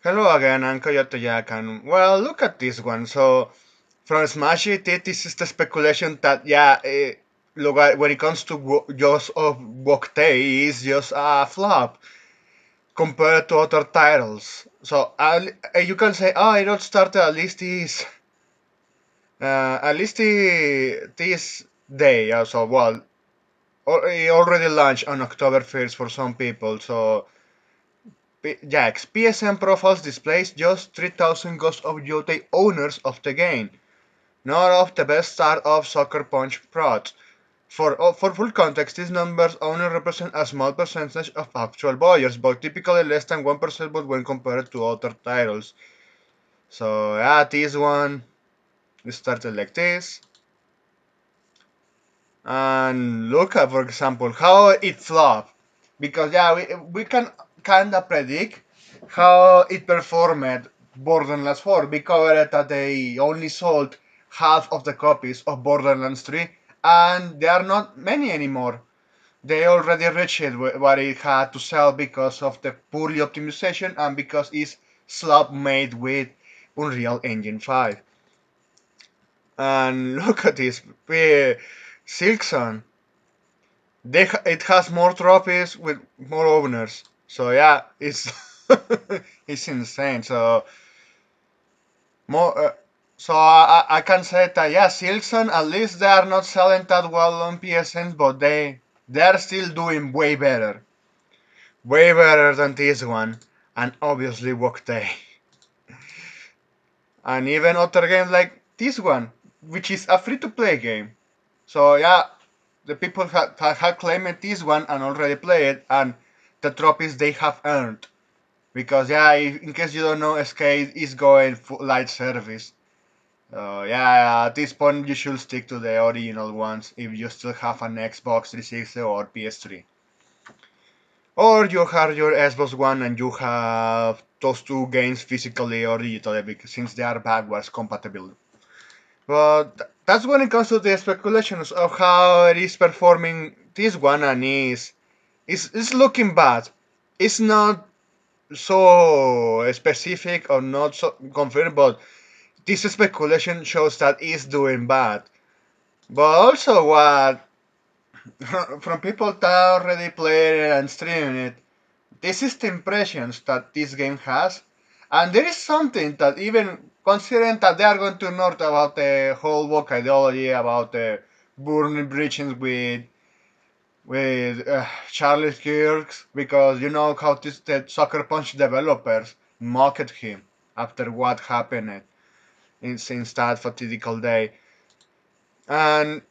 Hello again, I'm Coyote Jack, and well, look at this one. So, from Smash It, this is the speculation that, look, when it comes to just of Woktae, is just a flop compared to other titles. So, you can say, oh, it all started at least this day. So, well, it already launched on October 1st for some people. So, Jax, PSN profiles displays just 3,000 Ghost of Yotei owners of the game, not of the best start of Soccer Punch prods. For full context, these numbers only represent a small percentage of actual buyers, but typically less than 1% but when compared to other titles. So yeah, this one started like this. And look at, for example, how it flopped. Because yeah, we can kinda predict how it performed Borderlands 4. We covered that they only sold half of the copies of Borderlands 3, and there are not many anymore. They already reached what it had to sell because of the poorly optimization and because it's slop made with Unreal Engine 5. And look at this, Silkson. It has more trophies with more owners. So yeah, it's it's insane. More. So I can say that yeah, Silson at least they are not selling that well on PSN, but they're still doing way better than this one, and obviously Workday, and even other games like this one, which is a free-to-play game. So yeah, the people have claimed this one and already played, and the trophies they have earned. Because yeah, in case you don't know, Skate is going full light service. Yeah, at this point you should stick to the original ones if you still have an Xbox 360 or PS3. Or you have your Xbox One and you have those two games physically or digitally since they are backwards compatible. But that's when it comes to the speculations of how it is performing this one, and is looking bad. It's not so specific or not so confirmed, but this speculation shows that it's doing bad. But also, what from people that already played it and streaming it, this is the impressions that this game has, and there is something that even considering that they are going to know about the whole woke ideology, about the burning bridges with Charlie Kirk, because you know how the Soccer Punch developers mocked him after what happened since that fateful day. And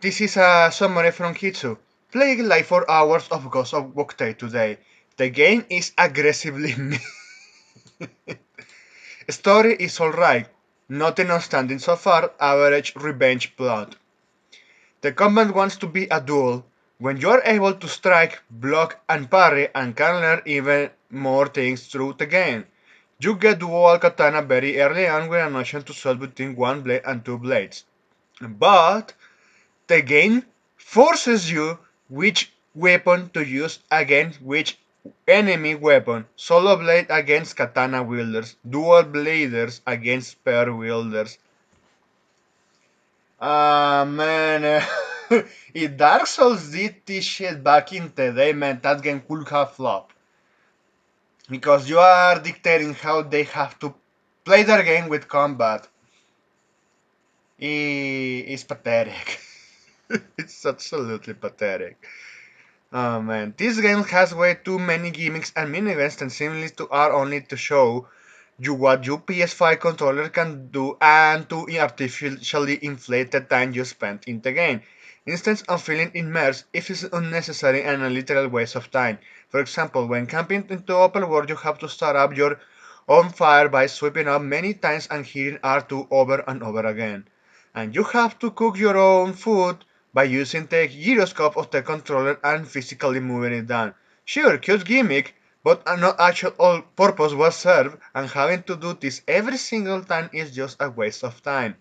this is a summary from Hitsu. Playing like 4 hours of Ghost of Boktai today. The game is aggressively Story is alright, nothing outstanding so far, average revenge plot. The combat wants to be a duel, when you are able to strike, block, and parry, and can learn even more things through the game. You get dual katana very early on with an option to switch between one blade and two blades. But the game forces you which weapon to use against which enemy weapon. Solo blade against katana wielders, dual bladers against spear wielders. Ah man, if Dark Souls did this shit back in the day, man, that game could have flopped. Because you are dictating how they have to play their game with combat. It's pathetic. It's absolutely pathetic. Oh man, this game has way too many gimmicks and mini-events that seemingly are only to show you what your PS5 controller can do and to artificially inflate the time you spend in the game. Instead of feeling immersed, it is unnecessary and a literal waste of time. For example, when camping into open world, you have to start up your own fire by sweeping up many times and hitting R2 over and over again. And you have to cook your own food by using the gyroscope of the controller and physically moving it down. Sure, cute gimmick, but no actual purpose was served, and having to do this every single time is just a waste of time.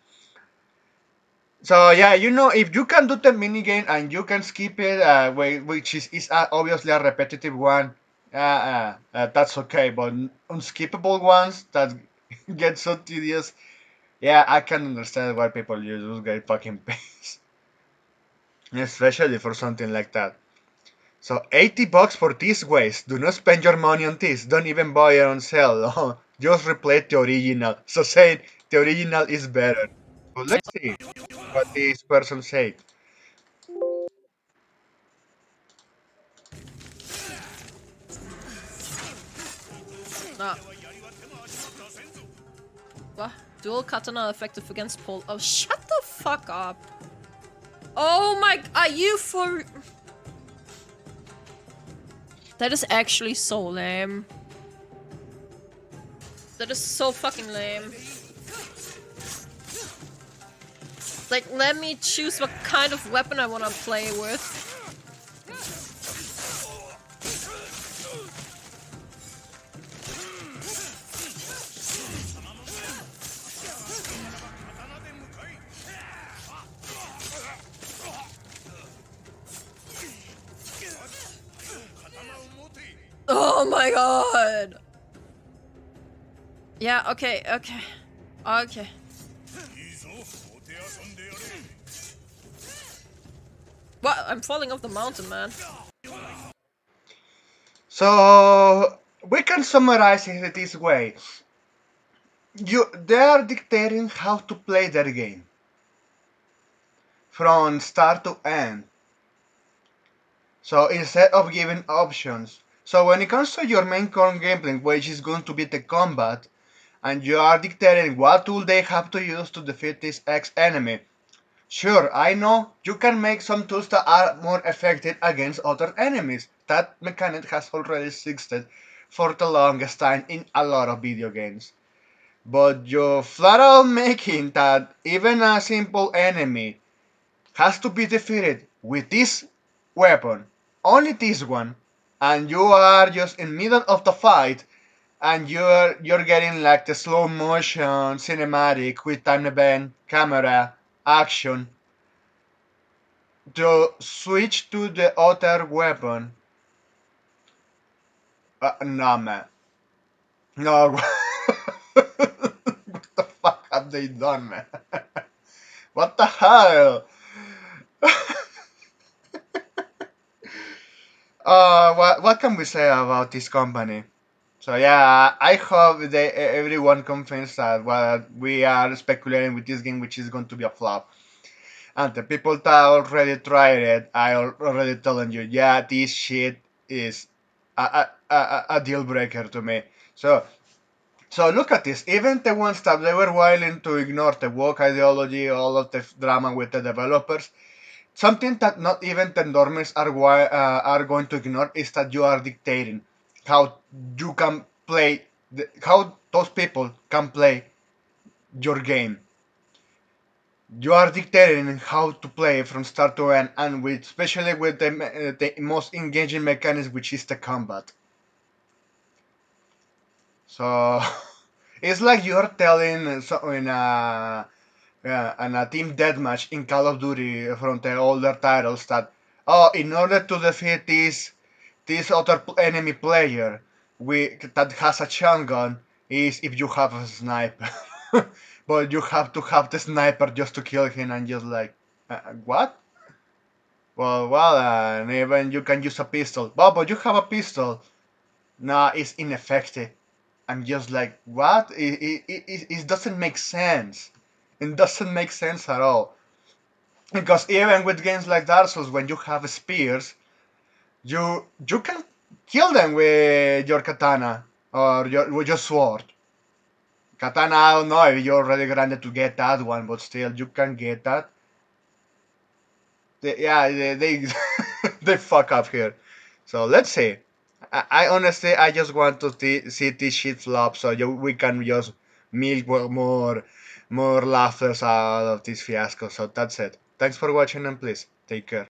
So yeah, if you can do the minigame and you can skip it, which is obviously a repetitive one, That's okay, but unskippable ones that get so tedious. Yeah, I can understand why people use those guys fucking pains, especially for something like that. So 80 bucks for this waste. Do not spend your money on this. Don't even buy it on sale. Just replay the original. So saying the original is better. But let's see what this person said. Nah. What? Dual katana effective against pole. Oh, shut the fuck up. Oh my. Are you for. That is actually so lame. That is so fucking lame. Like, let me choose what kind of weapon I wanna play with. Oh my god! Yeah, okay, okay. Okay. What? I'm falling off the mountain, man. So we can summarize it this way. They are dictating how to play their game from start to end. So instead of giving options. So when it comes to your main core gameplay, which is going to be the combat, and you are dictating what tool they have to use to defeat this X enemy. Sure, I know you can make some tools that are more effective against other enemies. That mechanic has already existed for the longest time in a lot of video games. But you're flat out making that even a simple enemy has to be defeated with this weapon, only this one, and you are just in middle of the fight, and you're getting like the slow motion cinematic with time event camera action to switch to the other weapon. No man, no. What the fuck have they done, man? What the hell? What can we say about this company? So yeah, I hope everyone confirms that what we are speculating with this game, which is going to be a flop. And the people that already tried it, I already telling you, yeah, this shit is a deal breaker to me. So look at this. Even the ones that they were willing to ignore the woke ideology, all of the drama with the developers, something that not even the normies are going to ignore is that you are dictating how you can play, how those people can play your game. You are dictating how to play from start to end, and with especially with the most engaging mechanism, which is the combat. So it's like you're telling so in a and a team deathmatch in Call of Duty from the older titles that, oh, in order to defeat this other enemy player that has a shotgun is if you have a sniper. But you have to have the sniper just to kill him, and just like, what? And even you can use a pistol. But you have a pistol. Nah, it's ineffective. I'm just like, what? It doesn't make sense. It doesn't make sense at all. Because even with games like Dark Souls, when you have spears, you can kill them with your katana or with your sword. Katana, I don't know if you're already granted to get that one, but still, you can get that. They they fuck up here. So let's see. I honestly, I just want to see this shit flop so we can just milk more laughers out of this fiasco. So that's it. Thanks for watching and please take care.